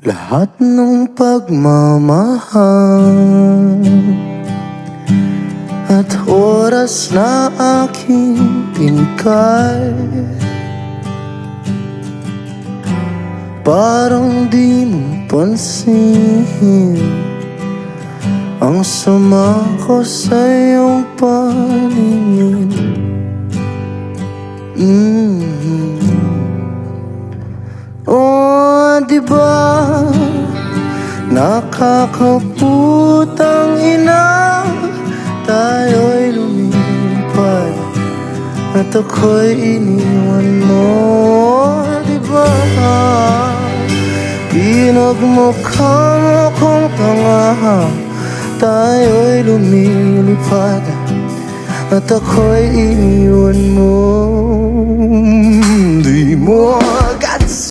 Lahat ng pagmamahal at oras na aking pinkay, parang di mo pansin ang sama ko sa iyong paningin. Oh, diba nakakaputang ina, tayo'y lumipad at ako'y iniwan mo. Diba pinagmukha mo kong tanga, tayo'y lumilipad at ako'y iniwan mo. Di mo